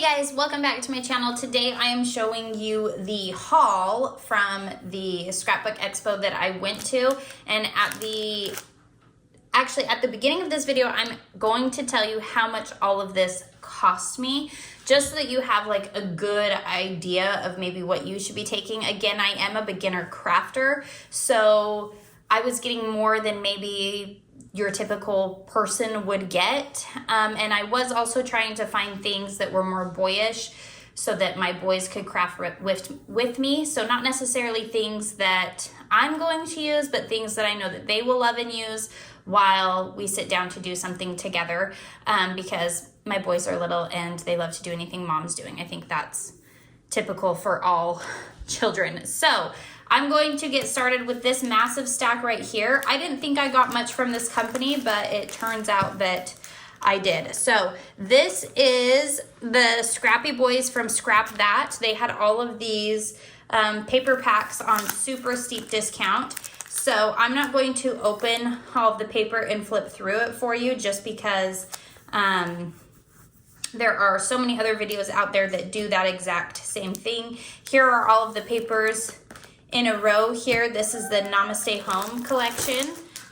Hey guys, welcome back to my channel. Today I am showing you the haul from the Scrapbook Expo that I went to, and at the beginning of this video I'm going to tell you how much all of this cost me, just so that you have like a good idea of maybe what you should be taking. Again, I am a beginner crafter, so I was getting more than maybe your typical person would get. And I was also trying to find things that were more boyish so that my boys could craft with me. So not necessarily things that I'm going to use, but things that I know that they will love and use while we sit down to do something together, because my boys are little and they love to do anything mom's doing. I think that's typical for all children. So I'm going to get started with this massive stack right here. I didn't think I got much from this company, but it turns out that I did. So this is the Scrappy Boys from Scrap That. They had all of these paper packs on super steep discount. So I'm not going to open all of the paper and flip through it for you, just because there are so many other videos out there that do that exact same thing. Here are all of the papers in a row here. This is the Namaste Home collection.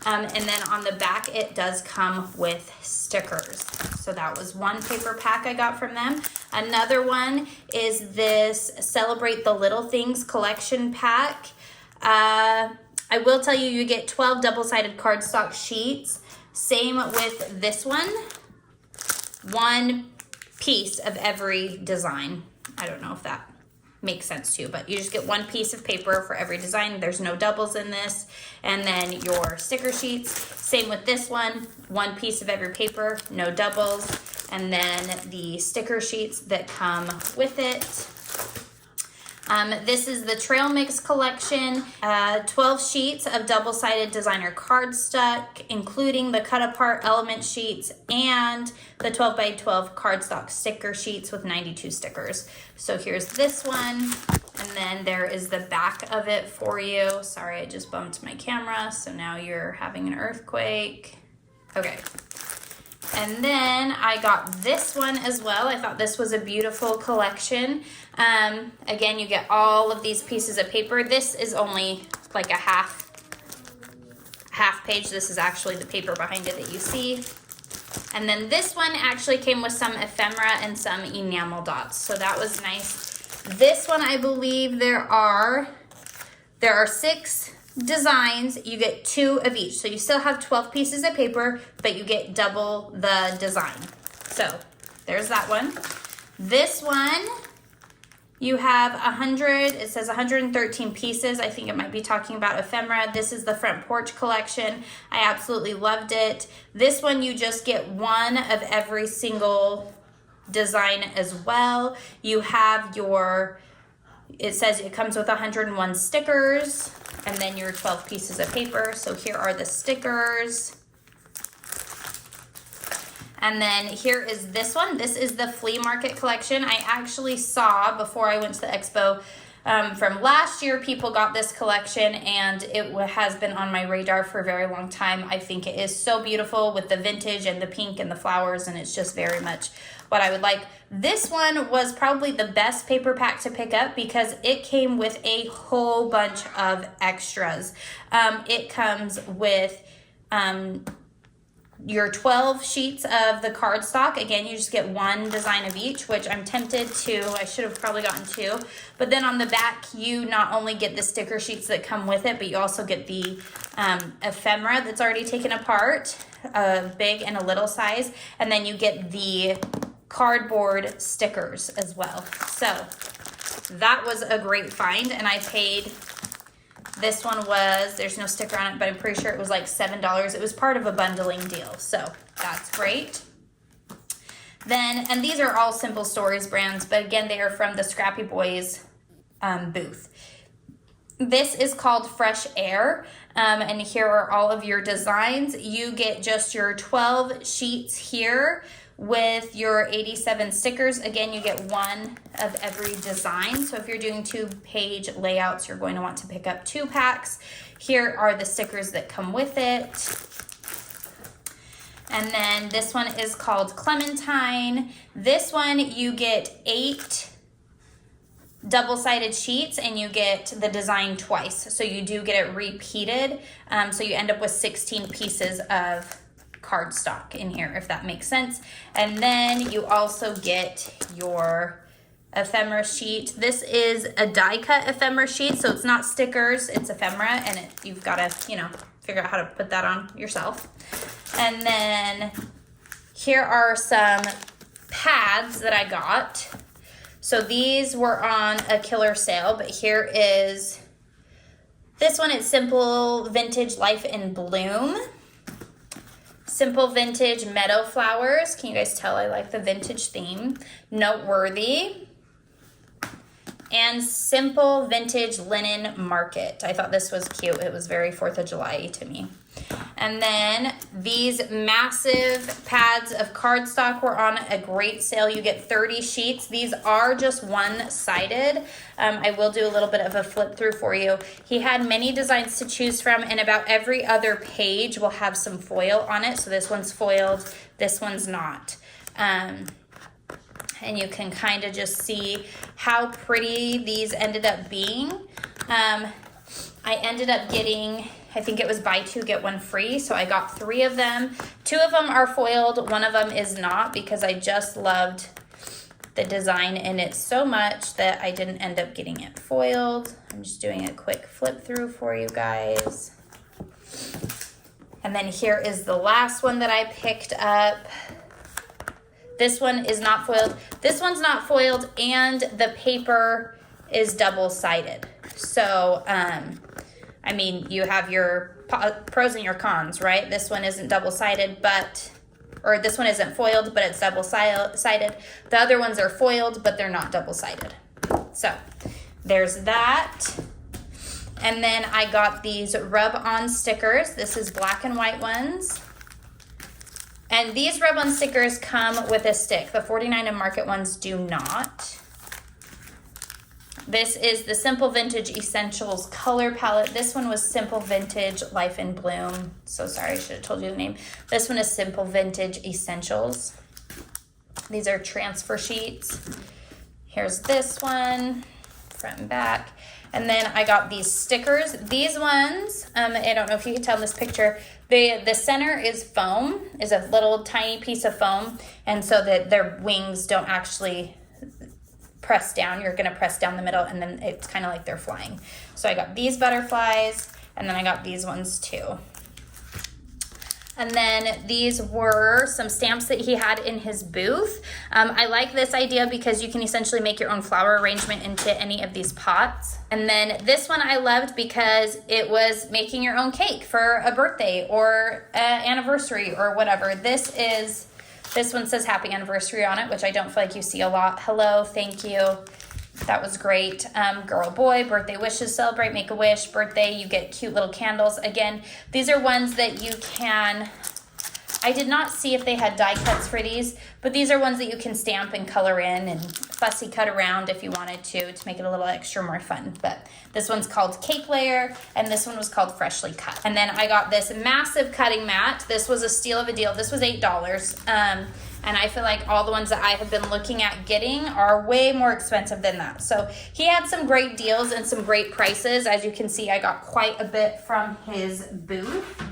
And then on the back, it does come with stickers. So that was one paper pack I got from them. Another one is this Celebrate the Little Things collection pack. I will tell you, you get 12 double-sided cardstock sheets. Same with this one. One piece of every design. I don't know if that makes sense too, but you just get one piece of paper for every design. There's no doubles in this. And then your sticker sheets, same with this one piece of every paper, no doubles. And then the sticker sheets that come with it. This is the Trail Mix collection, 12 sheets of double-sided designer cardstock, including the cut-apart element sheets and the 12 by 12 cardstock sticker sheets with 92 stickers. So here's this one, and then there is the back of it for you. Sorry, I just bumped my camera, so now you're having an earthquake. Okay. And then I got this one as well. I thought this was a beautiful collection. Again, you get all of these pieces of paper. This is only like a half page. This is actually the paper behind it that you see. And then this one actually came with some ephemera and some enamel dots. So that was nice. This one, I believe there are 6 designs. You get 2 of each, so you still have 12 pieces of paper, but you get double the design. So there's that one. This one, you have 100, it says 113 pieces. I think it might be talking about ephemera. This is the Front Porch collection. I absolutely loved it. This one, you just get one of every single design as well. You have your, it says it comes with 101 stickers, and then your 12 pieces of paper. So here are the stickers. And then here is this one. This is the Flea Market collection. I actually saw, before I went to the expo, from last year, people got this collection, and it has been on my radar for a very long time. I think it is so beautiful with the vintage and the pink and the flowers, and it's just very much what I would like. This one was probably the best paper pack to pick up because it came with a whole bunch of extras. It comes with your 12 sheets of the cardstock. Again, you just get one design of each, which I'm tempted to. I should have probably gotten 2. But then on the back, you not only get the sticker sheets that come with it, but you also get the ephemera that's already taken apart, a big and a little size. And then you get the cardboard stickers as well. So that was a great find, and I paid, this one was, there's no sticker on it, but I'm pretty sure it was like $7. It was part of a bundling deal, so that's great. Then, and these are all Simple Stories brands, but again, they are from the Scrappy Boys booth. This is called Fresh Air, and here are all of your designs. You get just your 12 sheets here with your 87 stickers. Again, you get one of every design. So if you're doing 2-page layouts, you're going to want to pick up 2 packs. Here are the stickers that come with it. And then this one is called Clementine. This one you get 8 double-sided sheets and you get the design twice. So you do get it repeated. So you end up with 16 pieces of cardstock in here, if that makes sense. And then you also get your ephemera sheet. This is a die cut ephemera sheet, so it's not stickers, it's ephemera, and you've got to, you know, figure out how to put that on yourself. And then here are some pads that I got. So these were on a killer sale, but here is this one. It's Simple Vintage Life in Bloom. Simple Vintage Meadow Flowers. Can you guys tell I like the vintage theme? Noteworthy. And Simple Vintage Linen Market. I thought this was cute. It was very 4th of July to me. And then these massive pads of cardstock were on a great sale. You get 30 sheets. These are just one-sided. I will do a little bit of a flip through for you. He had many designs to choose from, and about every other page will have some foil on it. So this one's foiled, this one's not. And you can kind of just see how pretty these ended up being. I ended up getting, I think it was buy 2, get 1 free. So I got 3 of them. 2 of them are foiled. 1 of them is not, because I just loved the design in it so much that I didn't end up getting it foiled. I'm just doing a quick flip through for you guys. And then here is the last one that I picked up. This one is not foiled. This one's not foiled, and the paper is double-sided. So, I mean, you have your pros and your cons, right? This one isn't double-sided, or this one isn't foiled, but it's double-sided. The other ones are foiled, but they're not double-sided. So, there's that. And then I got these rub-on stickers. This is black and white ones. And these rub-on stickers come with a stick. The 49 and Market ones do not. This is the Simple Vintage Essentials color palette. This one was Simple Vintage Life in Bloom. So sorry, I should have told you the name. This one is Simple Vintage Essentials. These are transfer sheets. Here's this one, front and back. And then I got these stickers. These ones, I don't know if you can tell in this picture, the center is foam, is a little tiny piece of foam, and so that their wings don't actually press down. You're gonna press down the middle, and then it's kind of like they're flying. So I got these butterflies, and then I got these ones too. And then these were some stamps that he had in his booth. I like this idea because you can essentially make your own flower arrangement into any of these pots. And then this one I loved because it was making your own cake for a birthday or an anniversary or whatever. This one says happy anniversary on it, which I don't feel like you see a lot. Hello, thank you. That was great. Girl, boy, birthday wishes, celebrate, make a wish, birthday, you get cute little candles. Again, these are ones that you can, I did not see if they had die cuts for these, but these are ones that you can stamp and color in and fussy cut around if you wanted to make it a little extra more fun. But this one's called Cake Layer, and this one was called Freshly Cut. And then I got this massive cutting mat. This was a steal of a deal. This was $8. And I feel like all the ones that I have been looking at getting are way more expensive than that. So he had some great deals and some great prices. As you can see, I got quite a bit from his booth.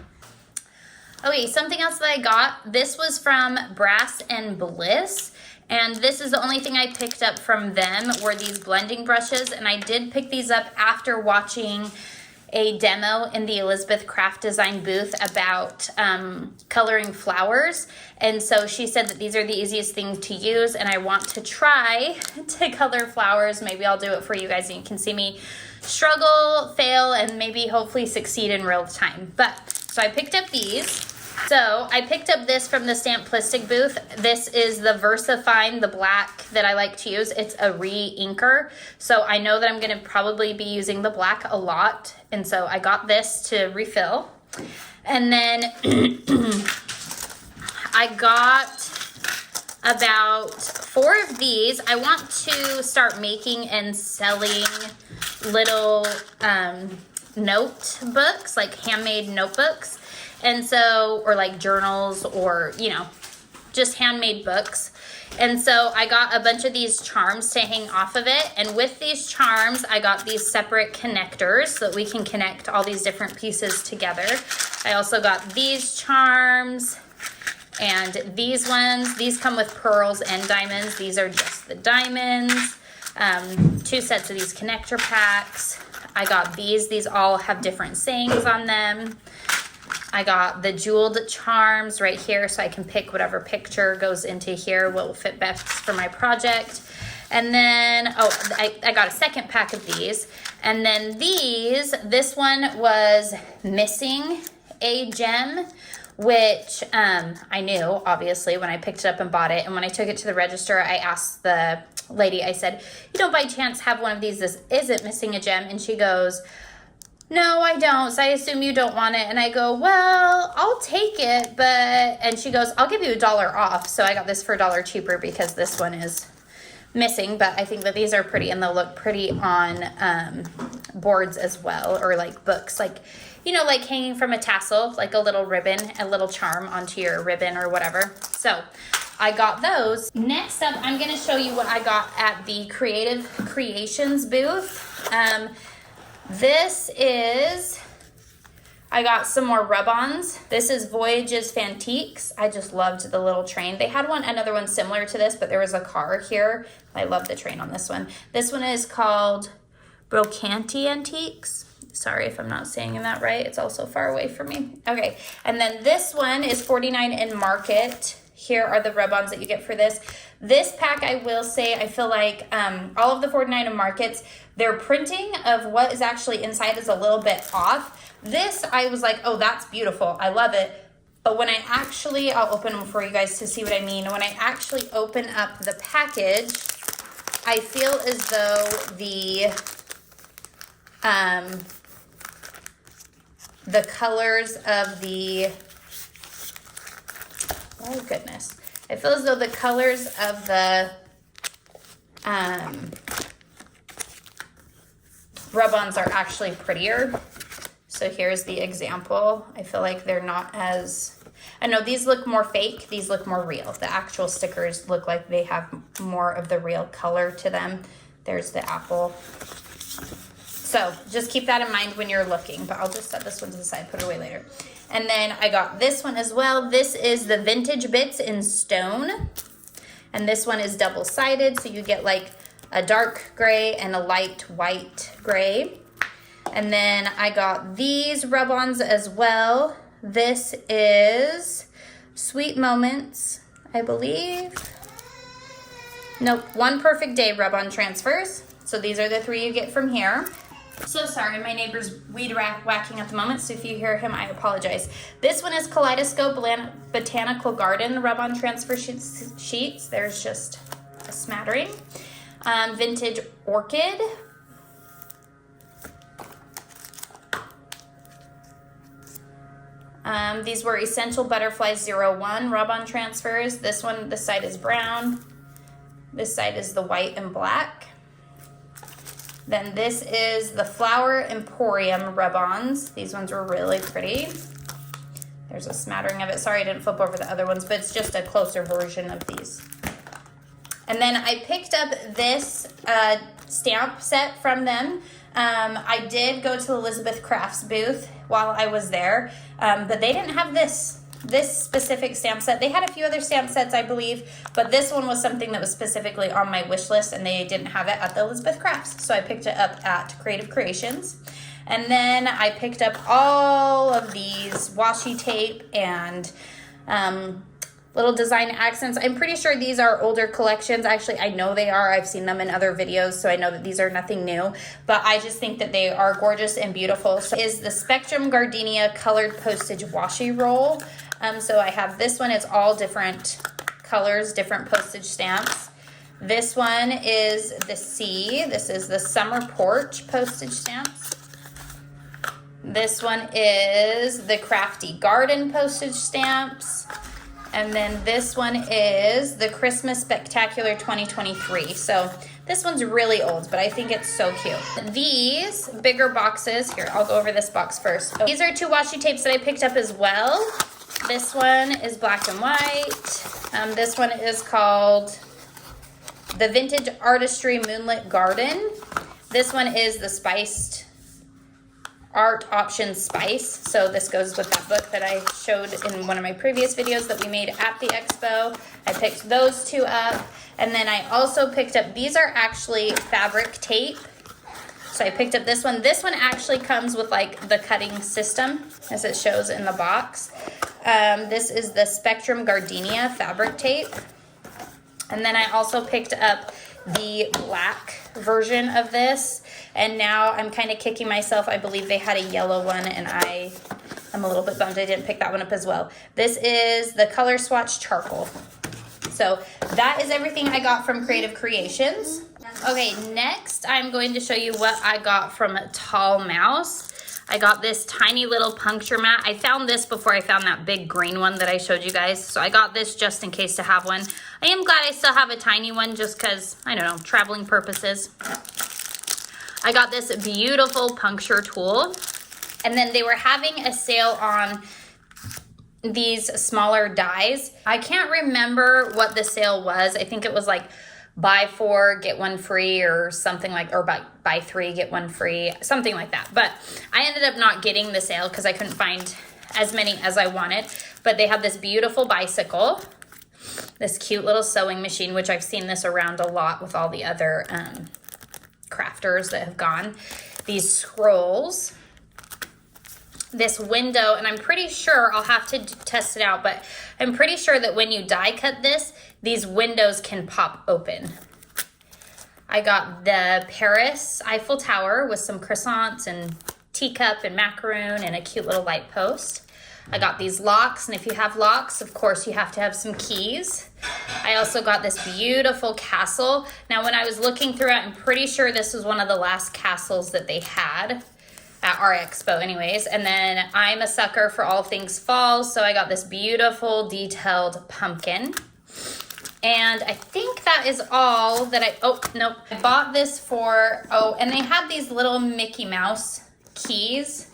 Okay, something else that I got, this was from Brass and Bliss. And this is the only thing I picked up from them were these blending brushes. And I did pick these up after watching a demo in the Elizabeth Craft Design booth about coloring flowers. And so she said that these are the easiest thing to use, and I want to try to color flowers. Maybe I'll do it for you guys and you can see me struggle, fail, and maybe hopefully succeed in real time. So I picked up these. So I picked up this from the Stamplistic booth. This is the VersaFine, the black that I like to use. It's a re-inker. So I know that I'm gonna probably be using the black a lot. And so I got this to refill. And then I got about 4 of these. I want to start making and selling little notebooks, like handmade notebooks. And so, or like journals, or, you know, just handmade books. And so I got a bunch of these charms to hang off of it. And with these charms, I got these separate connectors so that we can connect all these different pieces together. I also got these charms and these ones. These come with pearls and diamonds. These are just the diamonds. 2 sets of these connector packs. I got these. These all have different sayings on them. I got the jeweled charms right here, so I can pick whatever picture goes into here, what will fit best for my project. And then, oh, I got a second pack of these. And then this one was missing a gem, which I knew, obviously, when I picked it up and bought it. And when I took it to the register, I asked the lady, I said, you don't by chance have one of these, is it missing a gem? And she goes, no, I don't. So I assume you don't want it. And I go, well, I'll take it, but, and she goes, I'll give you $1 off. So I got this for $1 cheaper because this one is missing, but I think that these are pretty and they'll look pretty on boards as well, or like books, like, you know, like hanging from a tassel, like a little ribbon, a little charm onto your ribbon or whatever. So I got those. Next up, I'm going to show you what I got at the Creative Creations booth. This is, I got some more rub-ons. This is Voyages Fantiques. I just loved the little train. They had another one similar to this, but there was a car here. I love the train on this one. This one is called Brocanti Antiques. Sorry if I'm not saying that right. It's also far away from me. Okay, and then this one is $49 in Market. Here are the rub-ons that you get for this. This pack, I will say, I feel like all of the $49 in Markets, their printing of what is actually inside is a little bit off. This, I was like, oh, that's beautiful. I love it. But when I actually, I'll open them for you guys to see what I mean. When I actually open up the package, I feel as though the colors of the, oh goodness. I feel as though the colors of the rub-ons are actually prettier. So here's the example. I feel like they're not as, I know these look more fake, these look more real. The actual stickers look like they have more of the real color to them. There's the apple. So just keep that in mind when you're looking, but I'll just set this one to the side, put it away later. And then I got this one as well. This is the Vintage Bits in Stone. And this one is double-sided, so you get like a dark gray and a light white gray. And then I got these rub-ons as well. This is Sweet Moments, I believe. Nope, One Perfect Day rub-on transfers. So these are the 3 you get from here. So sorry, my neighbor's weed whacking at the moment, so if you hear him, I apologize. This one is Kaleidoscope Botanical Garden rub-on transfer sheets. There's just a smattering. Vintage Orchid. These were Essential Butterflies 01 rub-on transfers. This one, this side is brown. This side is the white and black. Then this is the Flower Emporium rub-ons. These ones were really pretty. There's a smattering of it. Sorry I didn't flip over the other ones, but it's just a closer version of these. And then I picked up this stamp set from them. I did go to Elizabeth Crafts booth while I was there, but they didn't have this specific stamp set. They had a few other stamp sets, I believe, but this one was something that was specifically on my wish list, and they didn't have it at the Elizabeth Crafts, so I picked it up at Creative Creations. And then I picked up all of these washi tape and little design accents. I'm pretty sure these are older collections. Actually, I know they are. I've seen them in other videos, so I know that these are nothing new, but I just think that they are gorgeous and beautiful. So is the Spectrum Gardenia Colored Postage Washi Roll. So I have this one. It's all different colors, different postage stamps. This one is the C. This is the Summer Porch postage stamps. This one is the Crafty Garden postage stamps. And then this one is the Christmas Spectacular 2023. So this one's really old, but I think it's so cute. These bigger boxes, here, I'll go over this box first. These are 2 washi tapes that I picked up as well. This one is black and white. This one is called the Vintage Artistry Moonlit Garden. This one is the Spiced Art Option Spice. So this goes with that book that I showed in one of my previous videos that we made at the expo. I picked those 2 up. And then I also picked up, these are actually fabric tape. So I picked up this one. This one actually comes with like the cutting system as it shows in the box. This is the Spectrum Gardenia fabric tape. And then I also picked up the black version of this. And now I'm kind of kicking myself. I believe they had a yellow one and I'm a little bit bummed I didn't pick that one up as well. This is the Color Swatch Charcoal. So that is everything I got from Creative Creations. Okay, next I'm going to show you what I got from Tall Mouse. I got this tiny little puncture mat. I found this before I found that big green one that I showed you guys. So I got this just in case to have one. I am glad I still have a tiny one just because, I don't know, traveling purposes. I got this beautiful puncture tool. And then they were having a sale on these smaller dies. I can't remember what the sale was. I think it was like buy 4, get 1 free or something like, or buy 3, get 1 free, something like that. But I ended up not getting the sale because I couldn't find as many as I wanted. But they have this beautiful bicycle, this cute little sewing machine, which I've seen this around a lot with all the other crafters that have gone. These scrolls, this window, and I'm pretty sure, I'll have to test it out, but I'm pretty sure that when you die cut this, these windows can pop open. I got the Paris Eiffel Tower with some croissants and teacup and macaroon and a cute little light post. I got these locks, and if you have locks, of course, you have to have some keys. I also got this beautiful castle. Now, when I was looking through it, I'm pretty sure this was one of the last castles that they had at our expo anyways. And then I'm a sucker for all things fall, so I got this beautiful detailed pumpkin. And I think that is all that I bought this for, and they had these little Mickey Mouse keys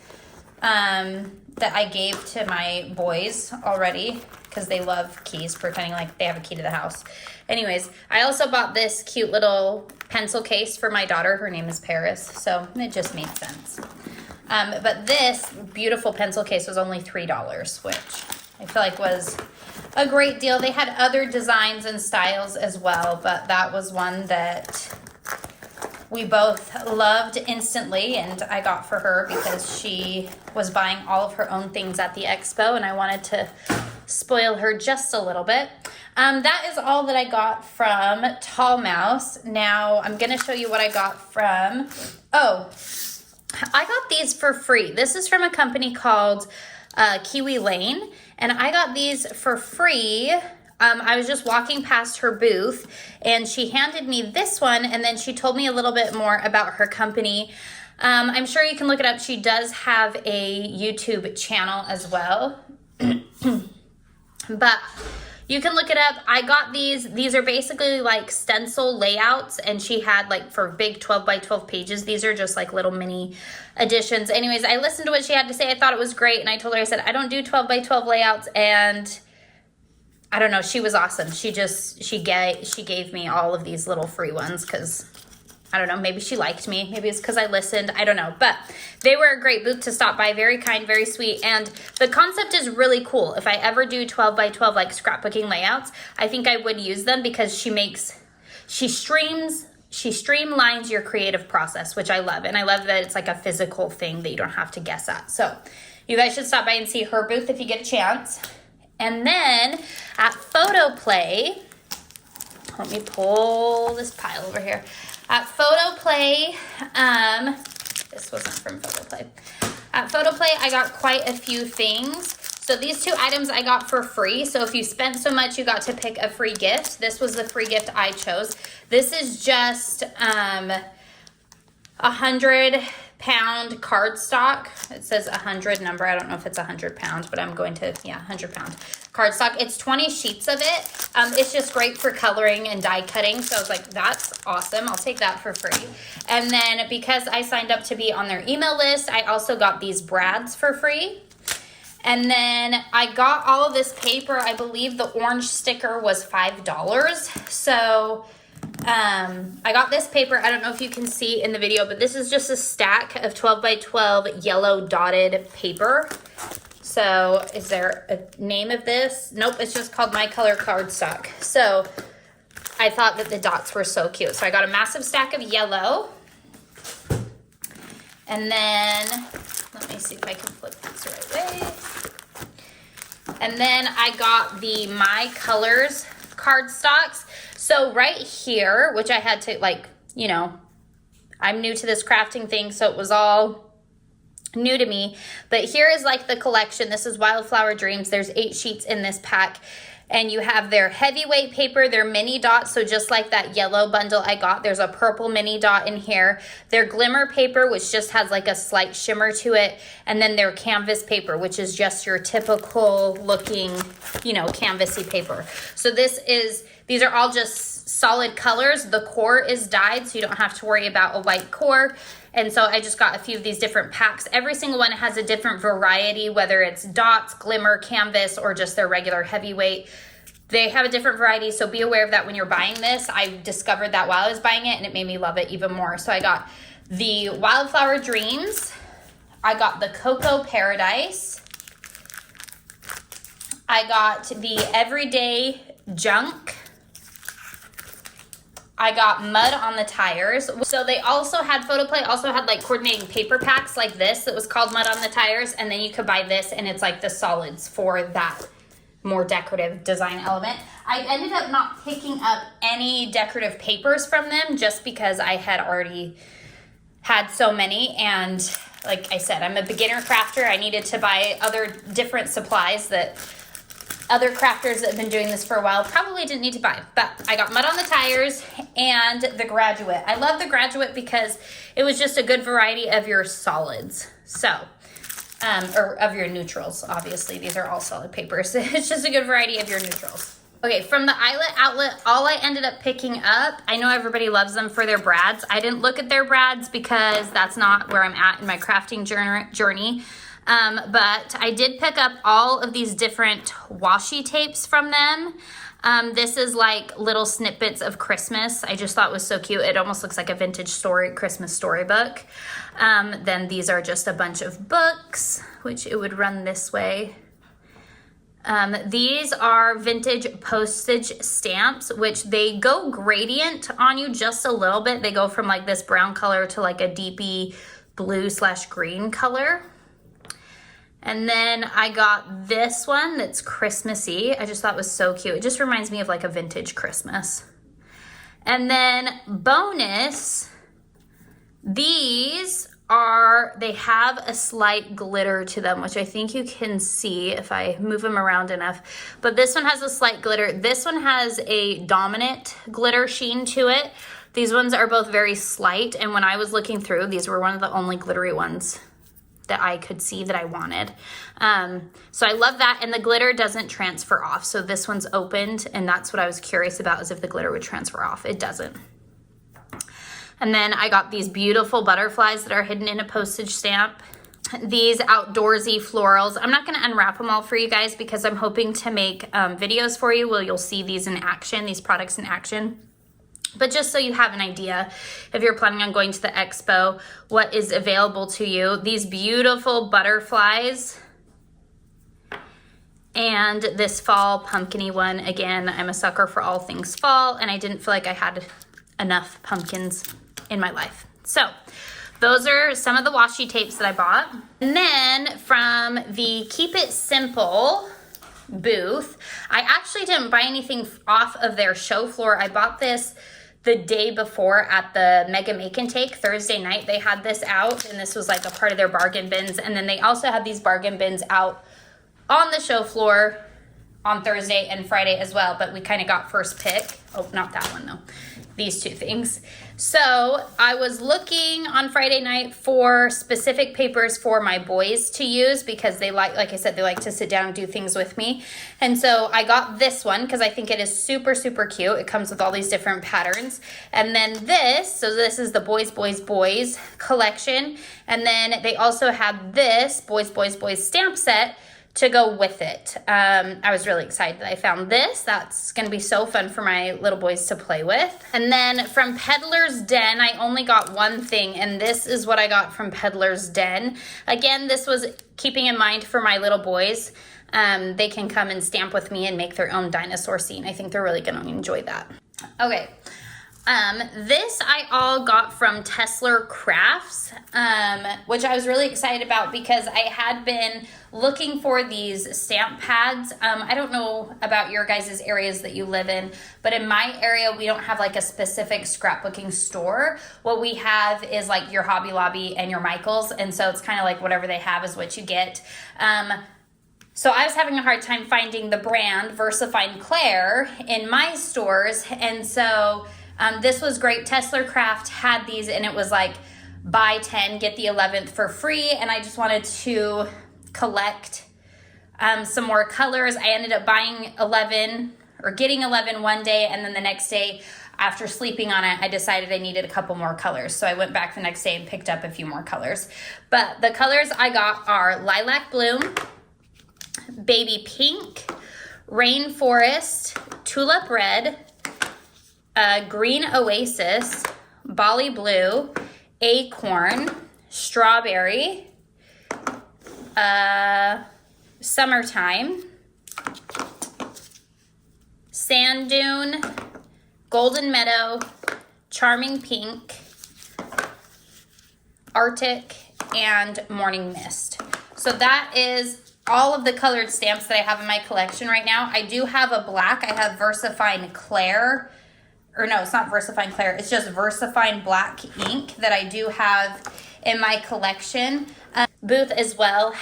that I gave to my boys already because they love keys, pretending like they have a key to the house. Anyways, I also bought this cute little pencil case for my daughter. Her name is Paris, so it just made sense. But this beautiful pencil case was only $3, which I feel like was a great deal. They had other designs and styles as well, but that was one that we both loved instantly, and I got for her because she was buying all of her own things at the expo, and I wanted to spoil her just a little bit. That is all that I got from Tall Mouse. Now I'm gonna show you what I got from, I got these for free. This is from a company called Kiwi Lane, and I got these for free. I was just walking past her booth, and she handed me this one, and then she told me a little bit more about her company. I'm sure you can look it up. She does have a YouTube channel as well. But you can look it up. I got these. These are basically like stencil layouts, and she had like for big 12 by 12 pages. These are just like little mini editions. Anyways, I listened to what she had to say. I thought it was great, and I told her, I said, I don't do 12 by 12 layouts, and I don't know, she was awesome. She gave me all of these little free ones because, I don't know, maybe she liked me. Maybe it's because I listened. I don't know. But they were a great booth to stop by. Very kind, very sweet. And the concept is really cool. If I ever do 12 by 12 like scrapbooking layouts, I think I would use them because she streamlines your creative process, which I love. And I love that it's like a physical thing that you don't have to guess at. So you guys should stop by and see her booth if you get a chance. And then at Photoplay, let me pull this pile over here. At Photoplay, this wasn't from Photoplay. At Photoplay, I got quite a few things. So these 2 items I got for free. So if you spent so much, you got to pick a free gift. This was the free gift I chose. This is just 100 pound cardstock. It says 100 number. I don't know if it's 100 pounds, but I'm going to, yeah, 100 pound cardstock. It's 20 sheets of it. It's just great for coloring and die cutting. So I was like, that's awesome. I'll take that for free. And then because I signed up to be on their email list, I also got these brads for free. And then I got all of this paper. I believe the orange sticker was $5. So I got this paper. I don't know if you can see in the video, but this is just a stack of 12 by 12 yellow dotted paper. So is there a name of this? Nope, it's just called My Color Cardstock. So I thought that the dots were so cute. So I got a massive stack of yellow. And then, let me see if I can flip this the right way. And then I got the My Colors cardstocks. So right here, which I had to like, you know, I'm new to this crafting thing, so it was all new to me. But here is like the collection. This is Wildflower Dreams. There's 8 sheets in this pack. And you have their heavyweight paper, their mini dots. So just like that yellow bundle I got, there's a purple mini dot in here. Their glimmer paper, which just has like a slight shimmer to it. And then their canvas paper, which is just your typical looking, you know, canvasy paper. So these are all just solid colors. The core is dyed, so you don't have to worry about a white core. And so I just got a few of these different packs. Every single one has a different variety, whether it's dots, glimmer, canvas, or just their regular heavyweight. They have a different variety, so be aware of that when you're buying this. I discovered that while I was buying it, and it made me love it even more. So I got the Wildflower Dreams. I got the Cocoa Paradise. I got the Everyday Junk. I got Mud on the Tires. So they also had, Photoplay also had like coordinating paper packs like this that was called Mud on the Tires. And then you could buy this and it's like the solids for that more decorative design element. I ended up not picking up any decorative papers from them just because I had already had so many. And like I said, I'm a beginner crafter. I needed to buy other different supplies that other crafters that have been doing this for a while probably didn't need to buy. But I got Mud on the Tires and the Graduate. I love the Graduate because it was just a good variety of your solids. So, or of your neutrals, obviously. These are all solid papers. It's just a good variety of your neutrals. Okay, from the Eyelet Outlet, all I ended up picking up, I know everybody loves them for their brads. I didn't look at their brads because that's not where I'm at in my crafting journey. But I did pick up all of these different washi tapes from them. This is like little snippets of Christmas. I just thought it was so cute. It almost looks like a vintage Christmas storybook. Then these are just a bunch of books, which it would run this way. These are vintage postage stamps, which they go gradient on you just a little bit. They go from like this brown color to like a deepy blue/green color. And then I got this one that's Christmassy. I just thought it was so cute. It just reminds me of like a vintage Christmas. And then bonus, these they have a slight glitter to them, which I think you can see if I move them around enough. But this one has a slight glitter. This one has a dominant glitter sheen to it. These ones are both very slight. And when I was looking through, these were one of the only glittery ones that I could see that I wanted. So I love that. And the glitter doesn't transfer off. So this one's opened, and that's what I was curious about, is if the glitter would transfer off. It doesn't. And then I got these beautiful butterflies that are hidden in a postage stamp. These outdoorsy florals. I'm not going to unwrap them all for you guys because I'm hoping to make videos for you where you'll see these in action, these products in action. But just so you have an idea, if you're planning on going to the expo, what is available to you. These beautiful butterflies and this fall pumpkin-y one. Again, I'm a sucker for all things fall, and I didn't feel like I had enough pumpkins in my life. So those are some of the washi tapes that I bought. And then from the Keep It Simple booth, I actually didn't buy anything off of their show floor. I bought this the day before at the Mega Make and Take Thursday night. They had this out, and this was like a part of their bargain bins. And then they also had these bargain bins out on the show floor on Thursday and Friday as well, but we kind of got first pick. Oh, not that one though. these two things. So I was looking on Friday night for specific papers for my boys to use because they like I said, they like to sit down and do things with me. And so I got this one because I think it is super, super cute. It comes with all these different patterns. And then this, so this is the Boys, Boys, Boys collection. And then they also have this Boys, Boys, Boys stamp set to go with it. I was really excited that I found this. That's gonna be so fun for my little boys to play with. And then from Peddlers Den, I only got one thing, and this is what I got from Peddlers Den. Again, this was keeping in mind for my little boys. They can come and stamp with me and make their own dinosaur scene. I think they're really gonna enjoy that. Okay. This I all got from Tesla Crafts, which I was really excited about because I had been looking for these stamp pads. I don't know about your guys' areas that you live in, but in my area, we don't have like a specific scrapbooking store. What we have is like your Hobby Lobby and your Michaels, and so it's kind of like whatever they have is what you get. So I was having a hard time finding the brand VersaFine Claire in my stores, and so this was great. Tesla Craft had these, and it was like buy 10, get the 11th for free. And I just wanted to collect some more colors. I ended up buying 11 or getting 11 one day, and then the next day after sleeping on it, I decided I needed a couple more colors. So I went back the next day and picked up a few more colors. But the colors I got are Lilac Bloom, Baby Pink, Rainforest, Tulip Red, Green Oasis, Bali Blue, Acorn, Strawberry, Summertime, Sand Dune, Golden Meadow, Charming Pink, Arctic, and Morning Mist. So that is all of the colored stamps that I have in my collection right now. I do have a black. I have VersaFine Claire. Or no, it's not VersaFine Claire. It's just VersaFine Black ink that I do have in my collection. Booth as well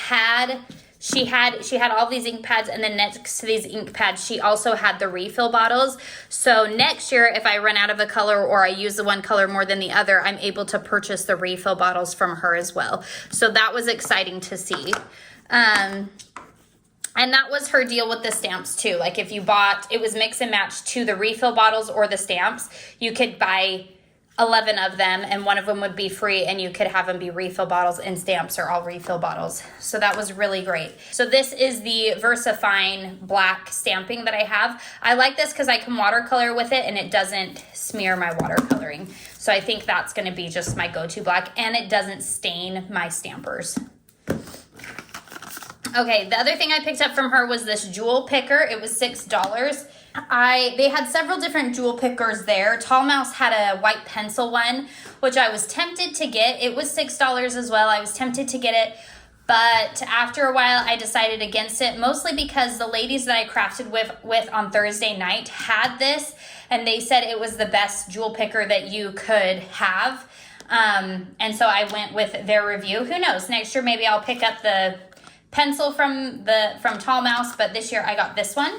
she had all these ink pads, and then next to these ink pads, she also had the refill bottles. So next year, if I run out of a color or I use the one color more than the other, I'm able to purchase the refill bottles from her as well. So that was exciting to see. And that was her deal with the stamps too. Like if you bought, it was mix and match to the refill bottles or the stamps. You could buy 11 of them and one of them would be free, and you could have them be refill bottles, and stamps are all refill bottles. So that was really great. So this is the VersaFine Black stamping that I have. I like this because I can watercolor with it and it doesn't smear my watercoloring. So I think that's gonna be just my go-to black, and it doesn't stain my stampers. Okay, the other thing I picked up from her was this jewel picker. It was $6. They had several different jewel pickers there. Tall Mouse had a white pencil one, which I was tempted to get. It was $6 as well. I was tempted to get it, but after a while I decided against it, mostly because the ladies that I crafted with on Thursday night had this, and they said it was the best jewel picker that you could have. And so I went with their review. Who knows? Next year maybe I'll pick up the pencil from Tall Mouse, but this year I got this one.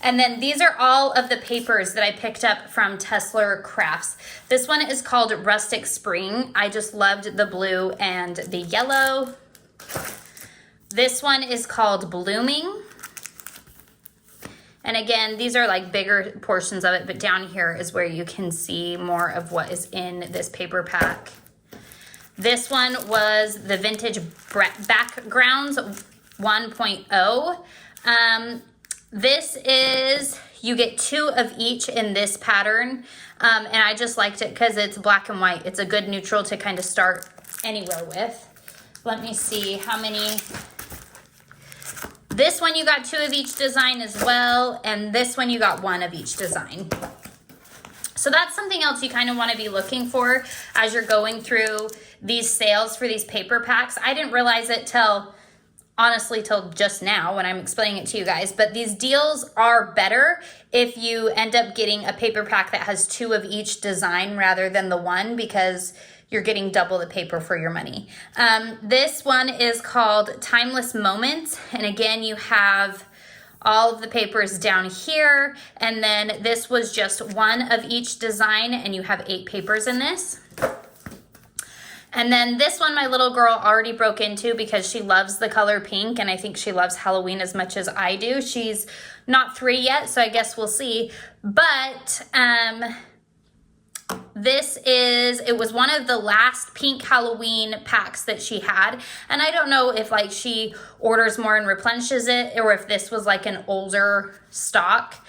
And then these are all of the papers that I picked up from Tesla Crafts. This one is called Rustic Spring. I just loved the blue and the yellow. This one is called Blooming. And again, these are like bigger portions of it, but down here is where you can see more of what is in this paper pack. This one was the Vintage Backgrounds 1.0. This is, you get 2 of each in this pattern. And I just liked it because it's black and white. It's a good neutral to kind of start anywhere with. Let me see how many. This one you got 2 of each design as well. And this one you got 1 of each design. So that's something else you kind of want to be looking for as you're going through these sales for these paper packs. I didn't realize it honestly till just now when I'm explaining it to you guys, but these deals are better if you end up getting a paper pack that has 2 of each design rather than the 1, because you're getting double the paper for your money. This one is called Timeless Moments, and again you have all of the papers down here. And then this was just one of each design, and you have 8 papers in this. And then this one, my little girl already broke into because she loves the color pink, and I think she loves Halloween as much as I do. She's not 3 yet, so I guess we'll see. But it was one of the last pink Halloween packs that she had. And I don't know if like she orders more and replenishes it, or if this was like an older stock,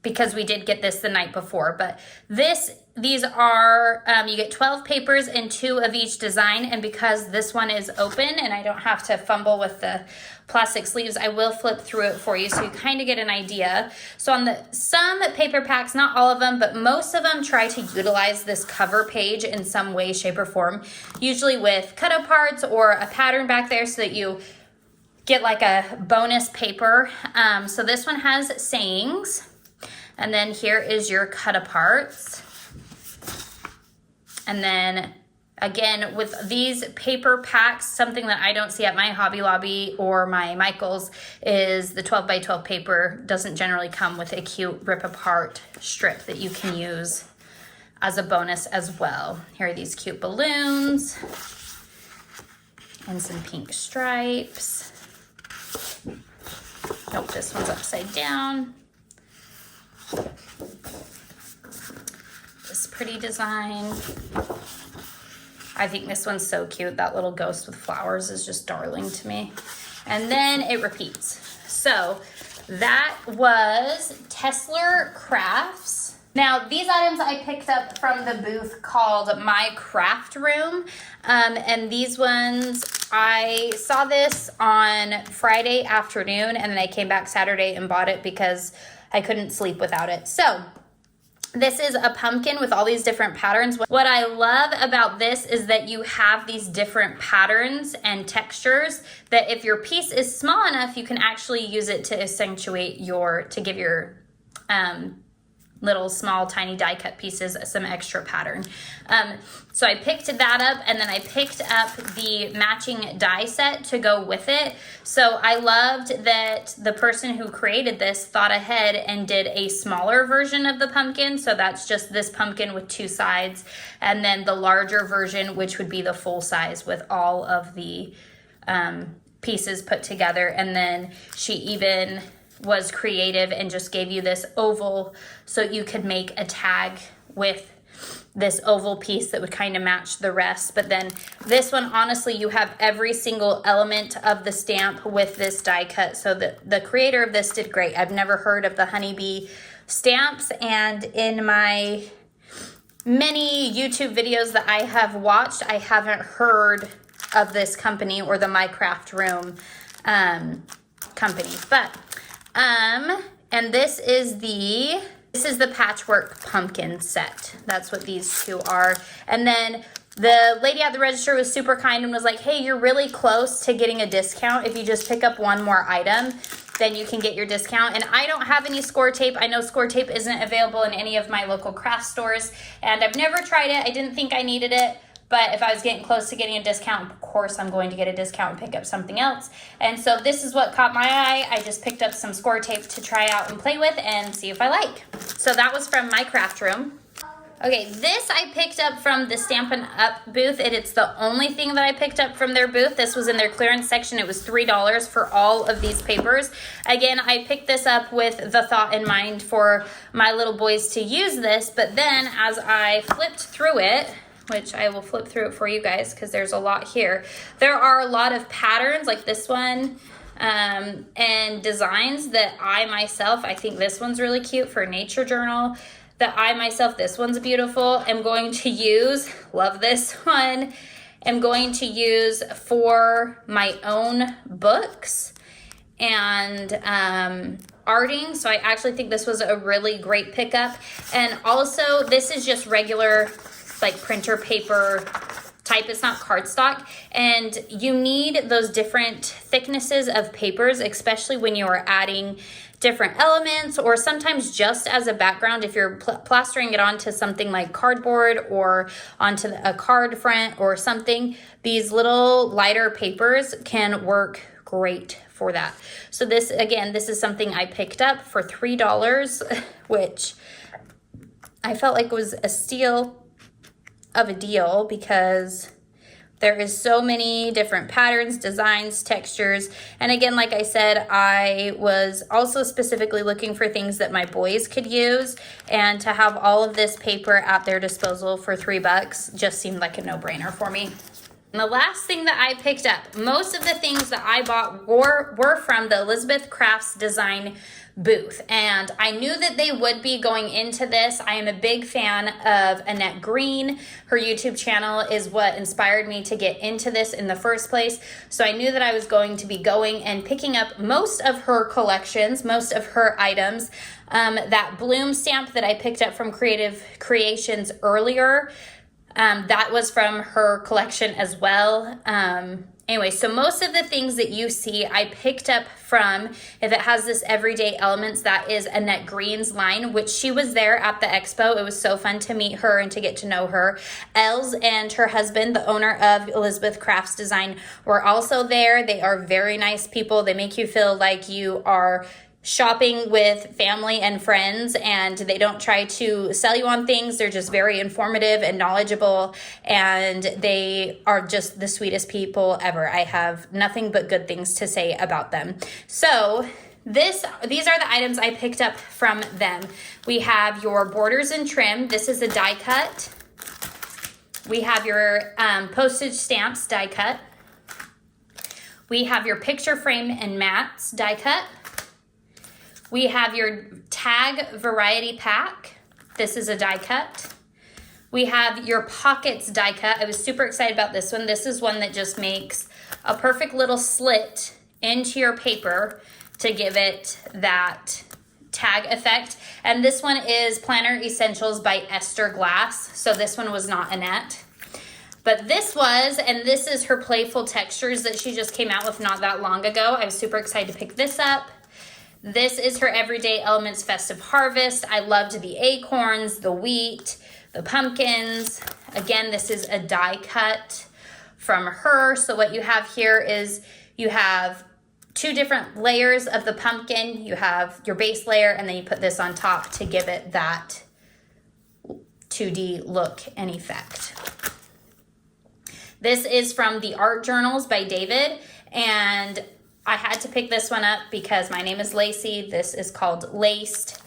because we did get this the night before. But these are, you get 12 papers and 2 of each design. And because this one is open and I don't have to fumble with the plastic sleeves, I will flip through it for you so you kind of get an idea. So on some paper packs, not all of them, but most of them try to utilize this cover page in some way, shape, or form, usually with cut parts or a pattern back there so that you get like a bonus paper. So this one has sayings, and then here is your cut parts. And then again, with these paper packs, something that I don't see at my Hobby Lobby or my Michael's is the 12 by 12 paper doesn't generally come with a cute rip apart strip that you can use as a bonus as well. Here are these cute balloons and some pink stripes. Nope, this one's upside down. This pretty design. I think this one's so cute. That little ghost with flowers is just darling to me. And then it repeats. So that was Tessler Crafts. Now these items I picked up from the booth called My Craft Room. And these ones, I saw this on Friday afternoon, and then I came back Saturday and bought it because I couldn't sleep without it. So this is a pumpkin with all these different patterns. What I love about this is that you have these different patterns and textures that if your piece is small enough, you can actually use it to accentuate to give your little small tiny die cut pieces some extra pattern. So I picked that up, and then I picked up the matching die set to go with it. So I loved that the person who created this thought ahead and did a smaller version of the pumpkin. So that's just this pumpkin with 2 sides, and then the larger version, which would be the full size with all of the pieces put together. And then she even was creative and just gave you this oval so you could make a tag with this oval piece that would kind of match the rest. But then this one, honestly, you have every single element of the stamp with this die cut. So the creator of this did great. I've never heard of the honeybee stamps, and in my many YouTube videos that I have watched, I haven't heard of this company or the My Craft Room company. But and this is the patchwork pumpkin set. That's what these 2 are. And then the lady at the register was super kind and was like, hey, you're really close to getting a discount. If you just pick up 1 more item, then you can get your discount. And I don't have any score tape. I know score tape isn't available in any of my local craft stores, and I've never tried it. I didn't think I needed it. But if I was getting close to getting a discount, of course I'm going to get a discount and pick up something else. And so this is what caught my eye. I just picked up some score tape to try out and play with and see if I like. So that was from My Craft Room. Okay, this I picked up from the Stampin' Up booth. It's the only thing that I picked up from their booth. This was in their clearance section. It was $3 for all of these papers. Again, I picked this up with the thought in mind for my little boys to use this. But then as I flipped through it, which I will flip through it for you guys because there's a lot here. There are a lot of patterns like this one and designs that I think this one's really cute for a nature journal, this one's beautiful, am going to use, love this one, am going to use for my own books and arting. So I actually think this was a really great pickup. And also this is just regular like printer paper type. It's not cardstock, and you need those different thicknesses of papers, especially when you are adding different elements, or sometimes just as a background if you're plastering it onto something like cardboard or onto a card front or something. These little lighter papers can work great for that. So this, again, this is something I picked up for $3, which I felt like was a steal of a deal because there is so many different patterns, designs, textures. And again, like I said, I was also specifically looking for things that my boys could use, and to have all of this paper at their disposal for $3 just seemed like a no-brainer for me. And the last thing that I picked up, most of the things that I bought were from the Elizabeth Crafts Design booth, and I knew that they would be going into this. I am a big fan of Annette Green. Her YouTube channel is what inspired me to get into this in the first place, so I knew that I was going to be going and picking up most of her collections, most of her items. That Bloom stamp that I picked up from Creative Creations earlier, that was from her collection as well. Anyway, so most of the things that you see I picked up from, if it has this everyday elements, that is Annette Green's line, which she was there at the expo. It was so fun to meet her and to get to know her. Els and her husband, the owner of Elizabeth Crafts Design, were also there. They are very nice people. They make you feel like you are shopping with family and friends, and they don't try to sell you on things. They're just very informative and knowledgeable, and they are just the sweetest people ever. I have nothing but good things to say about them. So these are the items I picked up from them. We have your borders and trim. This is a die cut. We have your postage stamps die cut. We have your picture frame and mats die cut. We have your tag variety pack. This is a die cut. We have your pockets die cut. I was super excited about this one. This is one that just makes a perfect little slit into your paper to give it that tag effect. And this one is Planner Essentials by Esther Glass. So this one was not Annette. But this was, and this is her playful textures that she just came out with not that long ago. I was super excited to pick this up. This is her Everyday Elements Festive Harvest. I loved the acorns, the wheat, the pumpkins. Again, this is a die cut from her. So what you have here is you have two different layers of the pumpkin. You have your base layer, and then you put this on top to give it that 2D look and effect. This is from the Art Journals by David, and I had to pick this one up because my name is Lacey. This is called Laced,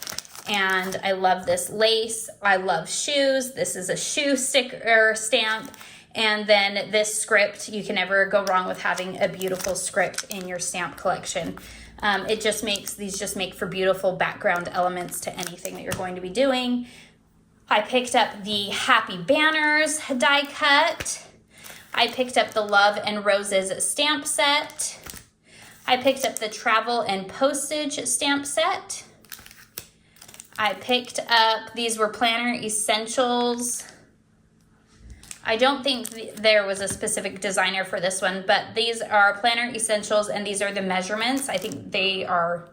and I love this lace. I love shoes. This is a shoe sticker stamp, and then this script. You can never go wrong with having a beautiful script in your stamp collection. These just make for beautiful background elements to anything that you're going to be doing. I picked up the Happy Banners die cut. I picked up the Love and Roses stamp set. I picked up the Travel and Postage stamp set. I picked up, these were Planner Essentials. I don't think there was a specific designer for this one, but these are Planner Essentials, and these are the measurements. I think they are,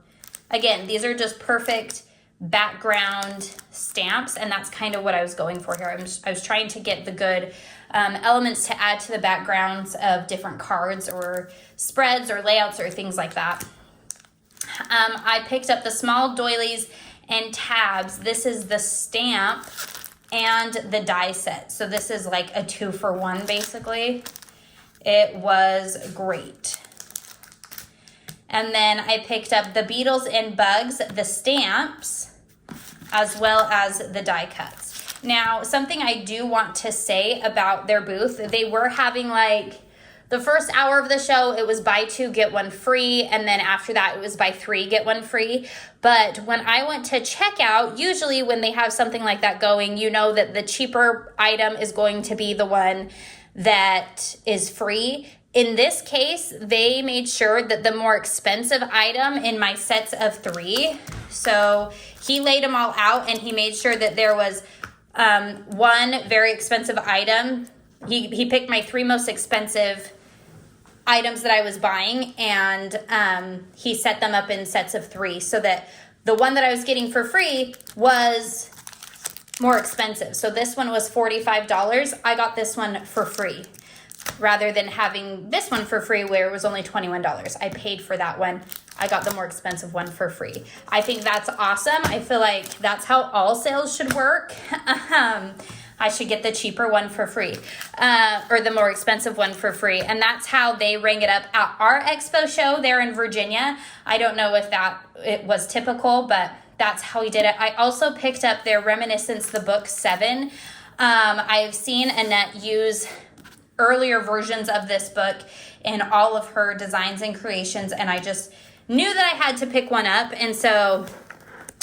again, these are just perfect background stamps, and that's kind of what I was going for here. I was trying to get the good elements to add to the backgrounds of different cards or spreads or layouts or things like that. I picked up the small doilies and tabs. This is the stamp and the die set. So this is like a 2-for-1 basically. It was great. And then I picked up the Beetles and Bugs, the stamps, as well as the die cuts. Now, something I do want to say about their booth, they were having like the first hour of the show, it was buy 2, get 1 free. And then after that, it was buy 3, get 1 free. But when I went to checkout, usually when they have something like that going, you know that the cheaper item is going to be the one that is free. In this case, they made sure that the more expensive item in my sets of 3, so he laid them all out and he made sure that there was one very expensive item. He picked my 3 most expensive items that I was buying, and he set them up in sets of 3 so that the one that I was getting for free was more expensive. So this one was $45. I got this one for free. rather than having this one for free where it was only $21. I paid for that one. I got the more expensive one for free. I think that's awesome. I feel like that's how all sales should work. I should get the cheaper one for free, or the more expensive one for free. And that's how they rang it up at our expo show there in Virginia. I don't know if it was typical, but that's how we did it. I also picked up their Reminiscence, the book 7. I've seen Annette use earlier versions of this book in all of her designs and creations, and I just knew that I had to pick one up. And so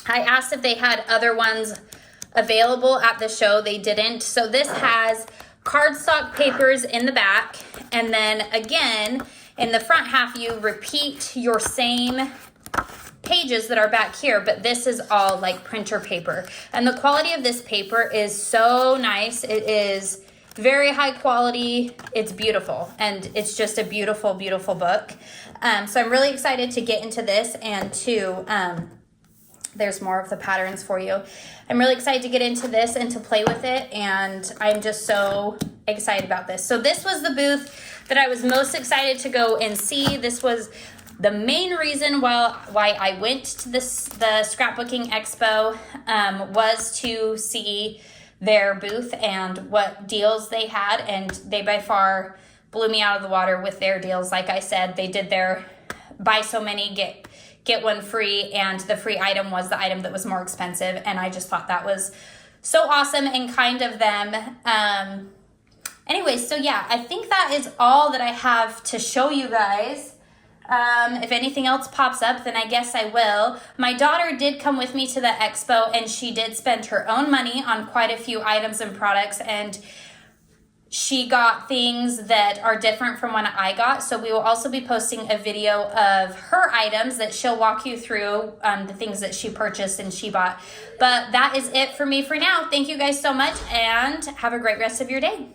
I asked if they had other ones available at the show. They didn't. So this has cardstock papers in the back, and then again in the front half you repeat your same pages that are back here, but this is all like printer paper, and the quality of this paper is so nice. It is very high quality. It's beautiful, and it's just a beautiful, beautiful book. So I'm really excited to get into this, and to there's more of the patterns for you. I'm really excited to get into this and to play with it, and I'm just so excited about this. So this was the booth that I was most excited to go and see. This was the main reason why I went to the Scrapbooking Expo, was to see their booth and what deals they had, and they by far blew me out of the water with their deals. Like I said, they did their buy so many, get one free, and the free item was the item that was more expensive, and I just thought that was so awesome and kind of them. Anyways, so yeah, I think that is all that I have to show you guys. If anything else pops up, then I guess I will. My daughter did come with me to the expo, and she did spend her own money on quite a few items and products, and she got things that are different from what I got. So we will also be posting a video of her items that she'll walk you through, the things that she purchased and she bought. But that is it for me for now. Thank you guys so much, and have a great rest of your day.